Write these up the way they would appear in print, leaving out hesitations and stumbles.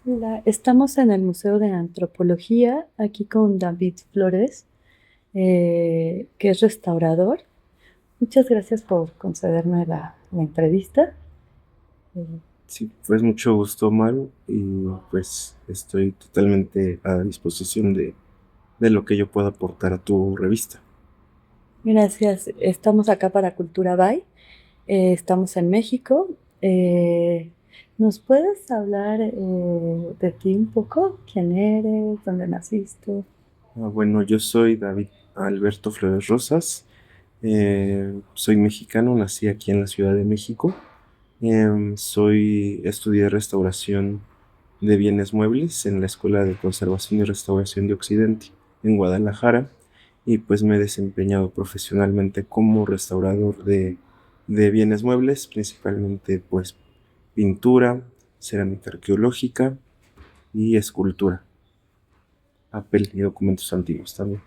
Hola, estamos en el Museo de Antropología, aquí con David Flores, que es restaurador. Muchas gracias por concederme la entrevista. Eh, Sí, pues mucho gusto, Maru, y pues estoy totalmente a disposición de lo que yo pueda aportar a tu revista. Gracias. Estamos acá para Cultura Bay. Estamos en México. Eh, ¿Nos puedes hablar de ti un poco? ¿Quién eres? ¿Dónde naciste? Bueno, yo soy David Alberto Flores Rosas, soy mexicano, nací aquí en la Ciudad de México. Estudié restauración de bienes muebles en la Escuela de Conservación y Restauración de Occidente en Guadalajara, y pues me he desempeñado profesionalmente como restaurador de bienes muebles, principalmente pues pintura, cerámica arqueológica y escultura, papel y documentos antiguos también.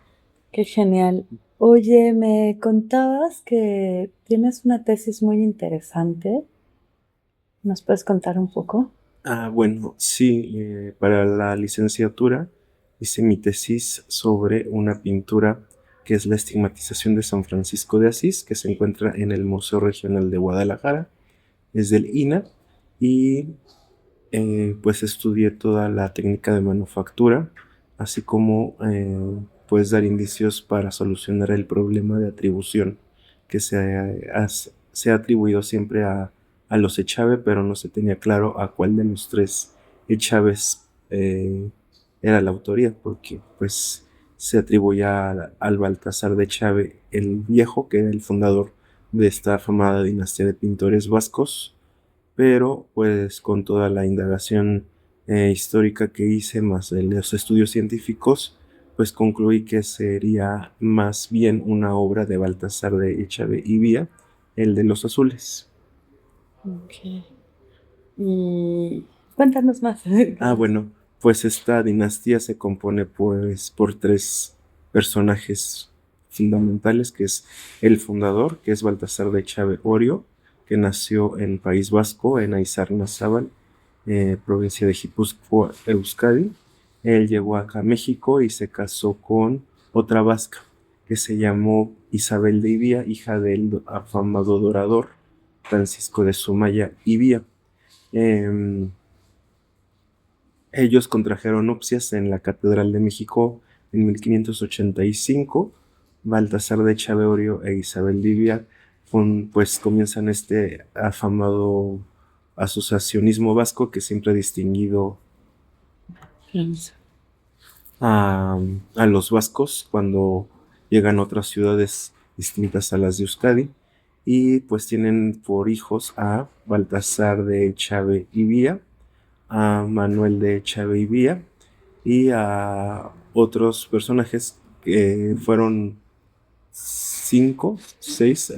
Qué genial. Oye, me contabas que tienes una tesis muy interesante. ¿Nos puedes contar un poco? Bueno, sí, para la licenciatura hice mi tesis sobre una pintura que es la estigmatización de San Francisco de Asís, que se encuentra en el Museo Regional de Guadalajara, es del INA, y pues estudié toda la técnica de manufactura, así como pues dar indicios para solucionar el problema de atribución que se ha atribuido siempre a los Echave, pero no se tenía claro a cuál de los tres Echaves era la autoría, porque pues se atribuía al Baltasar de Echave el Viejo, que era el fundador de esta afamada dinastía de pintores vascos, pero pues con toda la indagación histórica que hice, más de los estudios científicos, pues concluí que sería más bien una obra de Baltasar de Echave y Vía, el de los azules. Ok. Y cuéntanos más. Bueno, pues esta dinastía se compone pues por tres personajes fundamentales, que es el fundador, que es Baltasar de Echave Orio, que nació en País Vasco, en Aizarnazábal, provincia de Guipúzcoa, Euskadi. Él llegó acá a México y se casó con otra vasca, que se llamó Isabel de Ibía, hija del afamado dorador Francisco de Sumaya Ibía. Em, Ellos contrajeron nupcias en la Catedral de México en 1585. Baltasar de Chaveorio e Isabel Livia pues comienzan este afamado asociacionismo vasco que siempre ha distinguido a, a los vascos cuando llegan a otras ciudades distintas a las de Euskadi, y pues tienen por hijos a Baltasar de Chave y Vía, a Manuel de Chave y Vía y a otros personajes que fueron cinco, seis,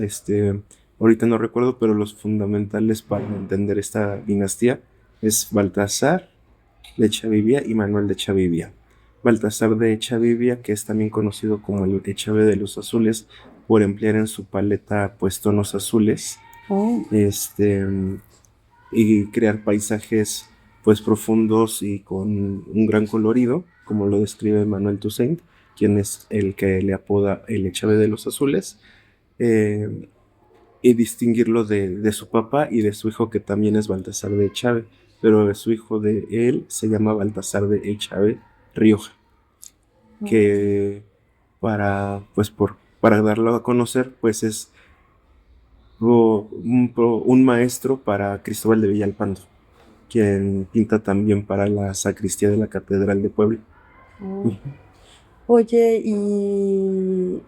ahorita no recuerdo, pero los fundamentales para entender esta dinastía es Baltasar de Chavivia y Manuel de Chavivia. Baltasar de Chavivia, que es también conocido como el Echave de los Azules, por emplear en su paleta pues tonos azules, Oh, este, y crear paisajes pues profundos y con un gran colorido, como lo describe Manuel Toussaint, quien es el que le apoda el Echave de los Azules, eh, y distinguirlo de su papá y de su hijo, que también es Baltasar de Echave, pero su hijo de él se llama Baltasar de Echave Rioja, ok. que para darlo a conocer, pues es un maestro para Cristóbal de Villalpando, quien pinta también para la sacristía de la Catedral de Puebla. Oh. Oye, y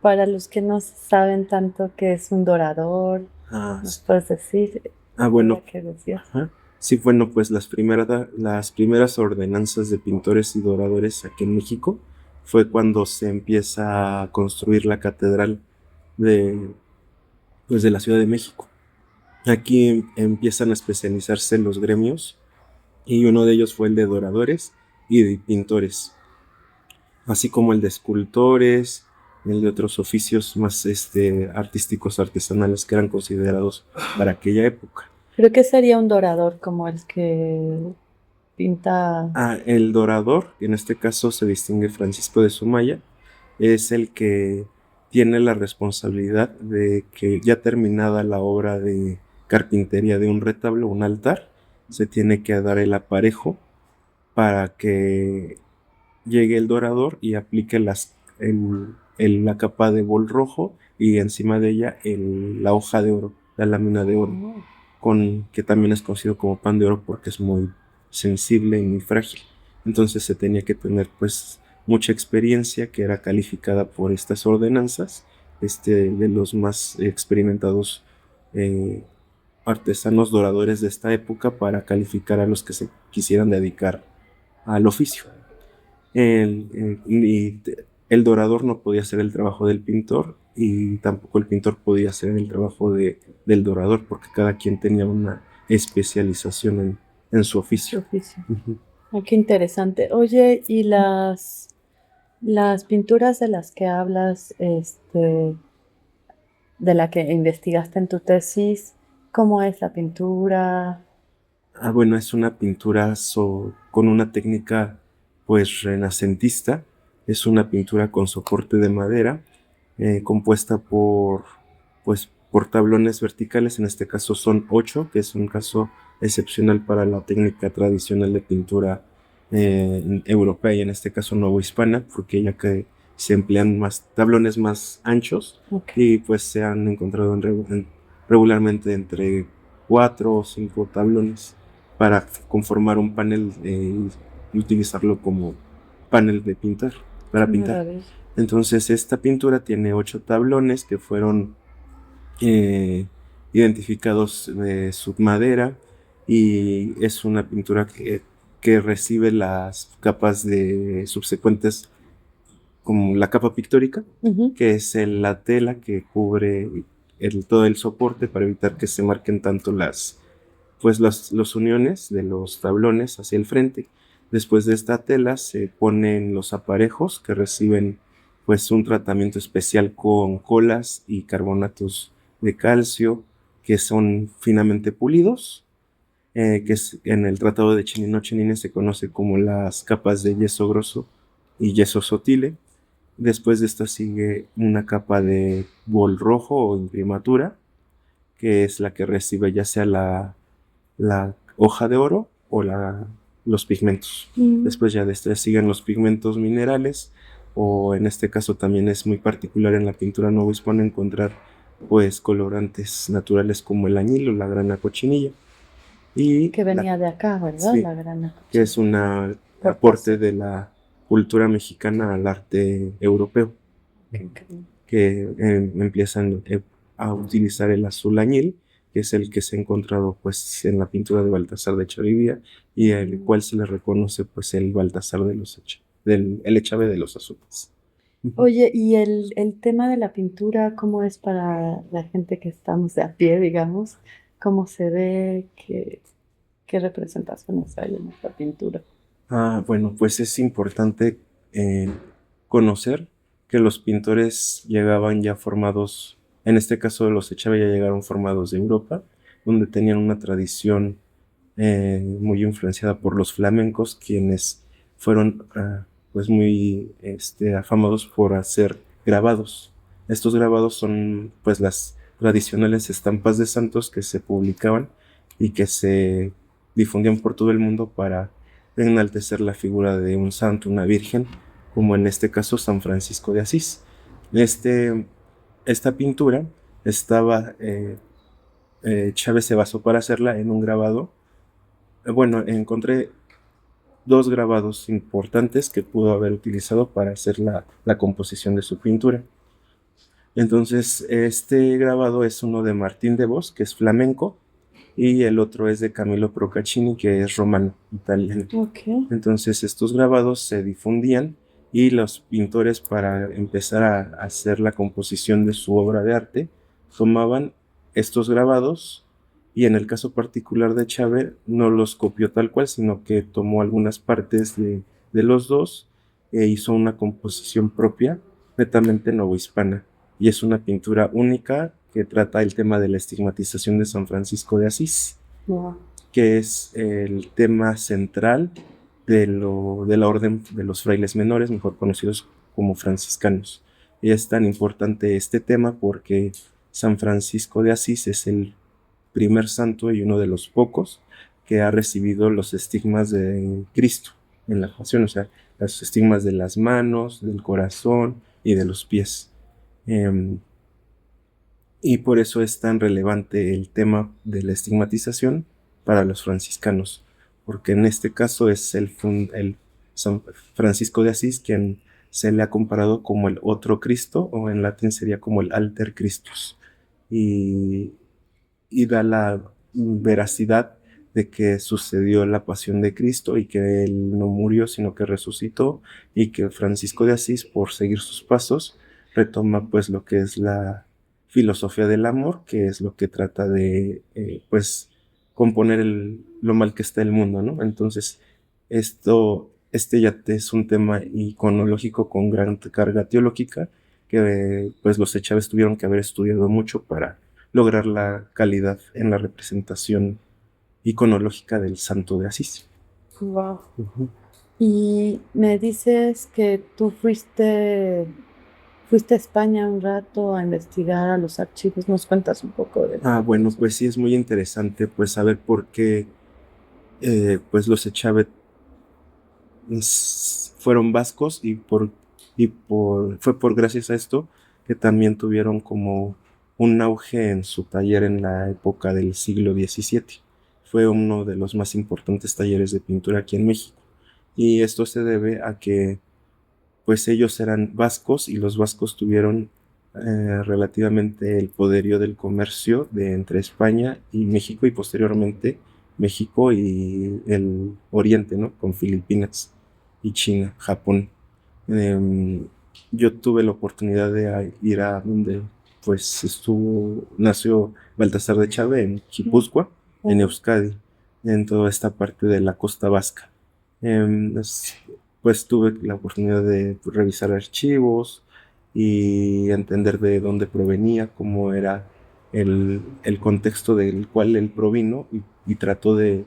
para los que no saben tanto qué es un dorador, Ah, ¿nos sí. puedes decir? Bueno, Ahora que decías. ajá. Sí, bueno, pues las primeras ordenanzas de pintores y doradores aquí en México fue cuando se empieza a construir la catedral de, pues, de la Ciudad de México. Aquí empiezan a especializarse los gremios, y uno de ellos fue el de doradores y de pintores, así como el de escultores, el de otros oficios más artísticos, artesanales, que eran considerados para aquella época. ¿Pero qué sería un dorador como el que... pinta. El dorador, que en este caso se distingue Francisco de Sumaya, es el que tiene la responsabilidad de que ya terminada la obra de carpintería de un retablo, un altar, se tiene que dar el aparejo para que llegue el dorador y aplique la capa de bol rojo y encima de ella la hoja de oro, la lámina de oro, que también es conocido como pan de oro porque es muy sensible y muy frágil. Entonces se tenía que tener pues mucha experiencia que era calificada por estas ordenanzas, de los más experimentados eh, artesanos doradores de esta época para calificar a los que se quisieran dedicar al oficio. El dorador no podía hacer el trabajo del pintor y tampoco el pintor podía hacer el trabajo del dorador porque cada quien tenía una especialización en su oficio. Uh-huh. Qué interesante. Oye, ¿y las pinturas de las que hablas, de la que investigaste en tu tesis, cómo es la pintura? Bueno, es una pintura con una técnica pues renacentista. Es una pintura con soporte de madera, compuesta por tablones verticales. En este caso son 8, que es un caso excepcional para la técnica tradicional de pintura europea y en este caso novohispana, porque ya que se emplean tablones más anchos, okay, y pues se han encontrado regularmente entre 4 o 5 tablones para conformar un panel y utilizarlo como panel de pintar, para pintar. Entonces esta pintura tiene 8 tablones que fueron identificados de submadera y es una pintura que recibe las capas de subsecuentes, como la capa pictórica, que es la tela que cubre todo el soporte para evitar que se marquen tanto los uniones de los tablones hacia el frente. Después de esta tela se ponen los aparejos que reciben pues un tratamiento especial con colas y carbonatos de calcio que son finamente pulidos, que en el tratado de Chenino se conoce como las capas de yeso grosso y yeso sottile. Después de esto sigue una capa de bol rojo o imprimatura, que es la que recibe ya sea la hoja de oro o los pigmentos. Después ya de esto siguen los pigmentos minerales, o en este caso también es muy particular en la pintura novohispana encontrar pues colorantes naturales como el añil o la grana cochinilla. Y que venía de acá, ¿verdad? Sí, la grana cochinilla. Que es un aporte de la cultura mexicana al arte europeo, que empiezan a utilizar el azul añil, que es el que se ha encontrado pues en la pintura de Baltasar de Charibía y el cual se le reconoce pues el Baltasar el Echave de los Azules. Oye, ¿y el tema de la pintura, cómo es para la gente que estamos de a pie, digamos? ¿Cómo se ve? ¿Qué representaciones hay en esta pintura? Bueno, pues es importante conocer que los pintores llegaban ya formados, en este caso los Echave ya llegaron formados de Europa, donde tenían una tradición muy influenciada por los flamencos, quienes fueron pues muy afamados por hacer grabados. Estos grabados son pues las tradicionales estampas de santos que se publicaban y que se difundían por todo el mundo para enaltecer la figura de un santo, una virgen, como en este caso San Francisco de Asís. Esta pintura estaba, Chávez se basó para hacerla en un grabado. Bueno, encontré 2 grabados importantes que pudo haber utilizado para hacer la composición de su pintura. Entonces, este grabado es uno de Martín de Bos, que es flamenco, y el otro es de Camillo Procaccini, que es romano, italiano. Okay. Entonces, estos grabados se difundían y los pintores, para empezar a hacer la composición de su obra de arte, tomaban estos grabados y en el caso particular de Chávez no los copió tal cual, sino que tomó algunas partes de los dos e hizo una composición propia, netamente novohispana. Y es una pintura única que trata el tema de la estigmatización de San Francisco de Asís. Wow. que es el tema central de la orden de los frailes menores, mejor conocidos como franciscanos. Y es tan importante este tema porque San Francisco de Asís es el primer santo y uno de los pocos que ha recibido los estigmas de Cristo en la pasión, o sea, los estigmas de las manos, del corazón y de los pies. Y por eso es tan relevante el tema de la estigmatización para los franciscanos, porque en este caso es el San Francisco de Asís quien se le ha comparado como el otro Cristo, o en latín sería como el alter Christus, y, y da la veracidad de que sucedió la pasión de Cristo y que él no murió, sino que resucitó, y que Francisco de Asís, por seguir sus pasos, retoma pues lo que es la filosofía del amor, que es lo que trata de pues componer lo mal que está el mundo, ¿no? Entonces, este ya es un tema iconológico con gran carga teológica que pues los Chávez tuvieron que haber estudiado mucho para lograr la calidad en la representación iconológica del Santo de Asís. Wow. Y me dices que tú fuiste a España un rato a investigar a los archivos. ¿Nos cuentas un poco de Bueno, eso? pues sí es muy interesante pues saber por qué pues los Echave fueron vascos fue por gracias a esto que también tuvieron como un auge en su taller en la época del siglo XVII. Fue uno de los más importantes talleres de pintura aquí en México. Y esto se debe a que pues ellos eran vascos y los vascos tuvieron relativamente el poderío del comercio de entre España y México, y posteriormente México y el Oriente, ¿no? Con Filipinas y China, Japón. Yo tuve la oportunidad de ir a donde pues nació Baltasar de Chávez en Guipúzcoa, en Euskadi, en toda esta parte de la costa vasca. Pues tuve la oportunidad de revisar archivos y entender de dónde provenía, cómo era el contexto del cual él provino, y trató de,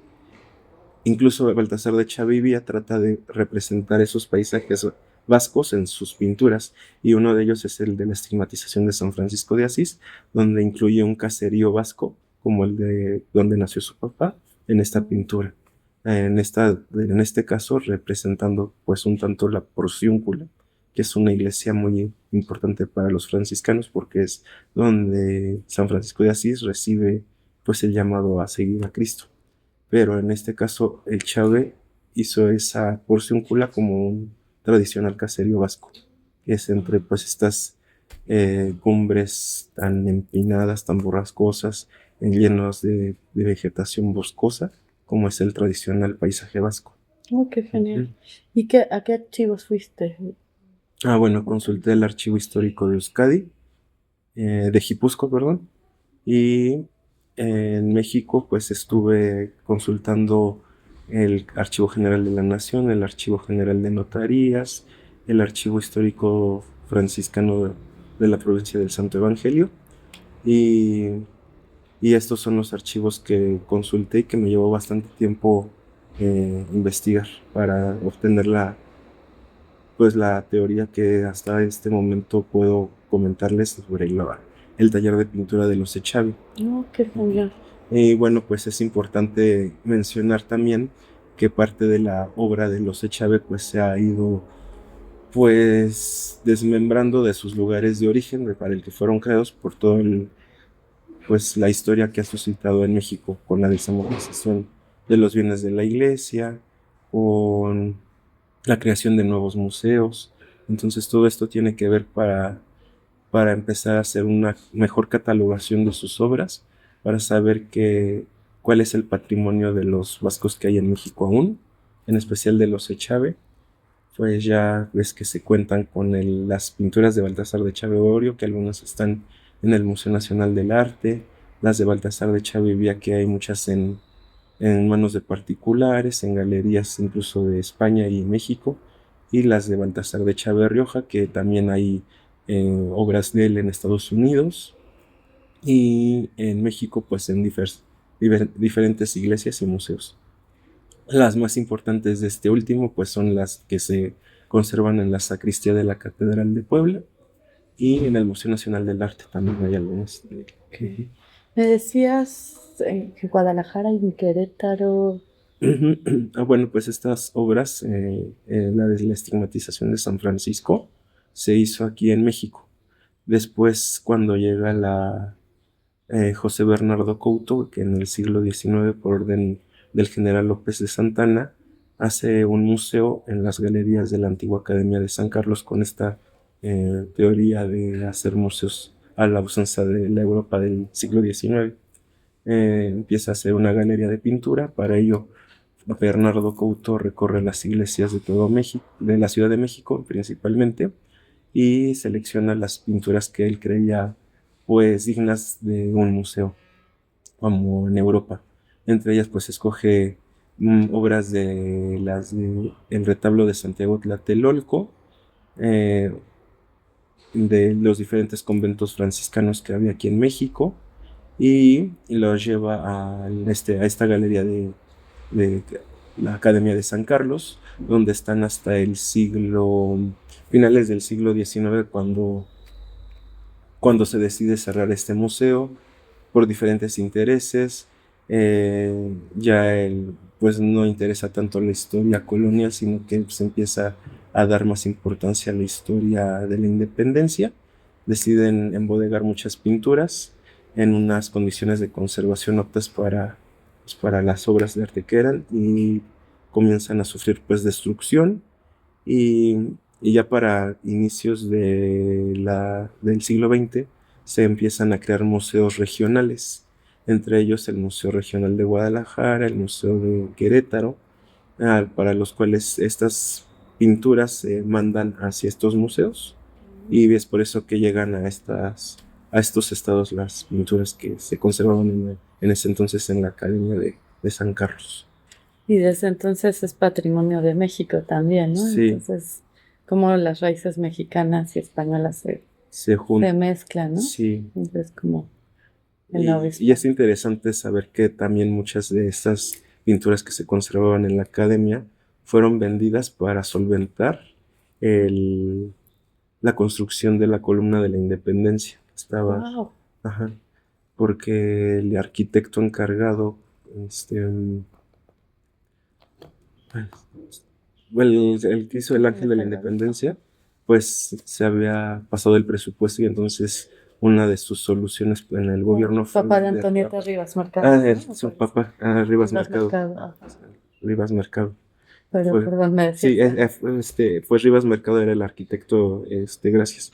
incluso Baltasar de Chavivia trata de representar esos paisajes vascos en sus pinturas, y uno de ellos es el de la estigmatización de San Francisco de Asís, donde incluye un caserío vasco como el de donde nació su papá en esta pintura. En este caso representando pues un tanto la Porciúncula, que es una iglesia muy importante para los franciscanos porque es donde San Francisco de Asís recibe pues el llamado a seguir a Cristo. Pero en este caso el Chave hizo esa Porciúncula como un tradicional caserío vasco, que es entre pues estas cumbres tan empinadas, tan borrascosas, llenos de vegetación boscosa, como es el tradicional paisaje vasco. Oh, qué genial. ¿Y a qué archivos fuiste? Bueno, consulté el archivo histórico de Euskadi, de Guipúzcoa, perdón, y en México pues estuve consultando el Archivo General de la Nación, el Archivo General de Notarías, el Archivo Histórico Franciscano de la Provincia del Santo Evangelio, y, y estos son los archivos que consulté y que me llevó bastante tiempo investigar para obtener pues la teoría que hasta este momento puedo comentarles sobre el taller de pintura de los Echavi. Oh, qué genial. Y bueno, pues es importante mencionar también que parte de la obra de los Echavi pues se ha ido pues desmembrando de sus lugares de origen para el que fueron creados, por todo pues la historia que ha suscitado en México con la desamortización de los bienes de la iglesia, con la creación de nuevos museos. Entonces todo esto tiene que ver para empezar a hacer una mejor catalogación de sus obras, para saber cuál es el patrimonio de los vascos que hay en México aún, en especial de los Echave. Pues ya ves que se cuentan con las pinturas de Baltasar de Echave Orio, que algunas están en el Museo Nacional del Arte, las de Baltasar de Echave Vía, que hay muchas en manos de particulares, en galerías incluso de España y México, y las de Baltasar de Chávez Rioja, que también hay obras de él en Estados Unidos, y en México pues en diferentes iglesias y museos. Las más importantes de este último pues son las que se conservan en la sacristía de la Catedral de Puebla y en el Museo Nacional del Arte también hay algunas. Okay. Me decías que Guadalajara y Querétaro. Bueno, pues estas obras, la de la estigmatización de San Francisco, se hizo aquí en México. Después, cuando llega José Bernardo Couto, que en el siglo XIX, por orden del general López de Santana, hace un museo en las galerías de la antigua Academia de San Carlos con esta teoría de hacer museos a la usanza de la Europa del siglo XIX. Empieza a hacer una galería de pintura. Para ello, Bernardo Couto recorre las iglesias de todo México, de la Ciudad de México principalmente, y selecciona las pinturas que él creía pues dignas de un museo, como en Europa. Entre ellas pues escoge obras de el retablo de Santiago Tlatelolco, de los diferentes conventos franciscanos que había aquí en México, y los lleva a esta galería de la Academia de San Carlos, donde están hasta finales del siglo XIX, cuando se decide cerrar este museo por diferentes intereses. Ya él pues no interesa tanto la historia colonial, sino que se empieza a dar más importancia a la historia de la independencia. Deciden embodegar muchas pinturas en unas condiciones de conservación aptas para las obras de arte que eran, y comienzan a sufrir pues destrucción, y ya para inicios del siglo XX se empiezan a crear museos regionales, entre ellos el Museo Regional de Guadalajara, el Museo de Querétaro, para los cuales estas pinturas se mandan hacia estos museos, y es por eso que llegan a estos estados las pinturas que se conservaban en ese entonces en la Academia de San Carlos. Y desde entonces es patrimonio de México también, ¿no? Sí. Entonces, como las raíces mexicanas y españolas se mezclan, ¿no? Sí. Entonces, como y es interesante saber que también muchas de estas pinturas que se conservaban en la academia fueron vendidas para solventar la construcción de la columna de la Independencia. Wow. Ajá, porque el arquitecto encargado, el que hizo el Ángel de la Independencia, pues se había pasado el presupuesto, y entonces una de sus soluciones en el gobierno fue papá de Antonieta Rivas Mercado. Su papá, Rivas Mercado. Rivas Mercado. Pero, perdón, me decías. Sí, pues Rivas Mercado era el arquitecto, gracias,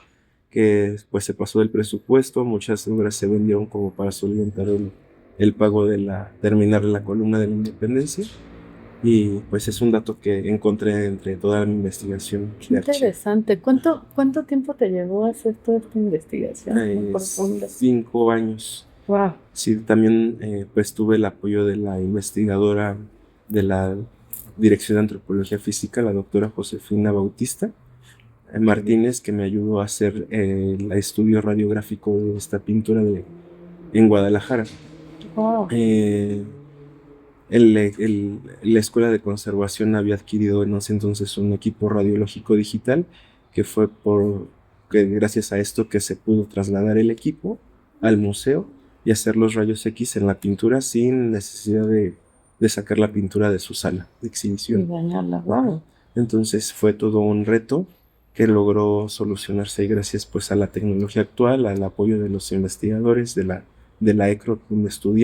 que pues se pasó del presupuesto. Muchas obras se vendieron como para solventar el pago de terminar la columna de la Independencia. Y pues es un dato que encontré entre toda mi investigación. Qué interesante. ¿Cuánto tiempo te llevó a hacer toda esta investigación? 5 años. Wow. Sí, también pues tuve el apoyo de la investigadora de la Dirección de Antropología Física, la doctora Josefina Bautista Martínez, que me ayudó a hacer el estudio radiográfico de esta pintura en Guadalajara. Wow. La Escuela de Conservación había adquirido en ese entonces un equipo radiológico digital, que fue gracias a esto que se pudo trasladar el equipo al museo y hacer los rayos X en la pintura sin necesidad de sacar la pintura de su sala de exhibición. Y dañarla. Wow. Entonces fue todo un reto que logró solucionarse gracias pues a la tecnología actual, al apoyo de los investigadores de la ECRO donde estudié.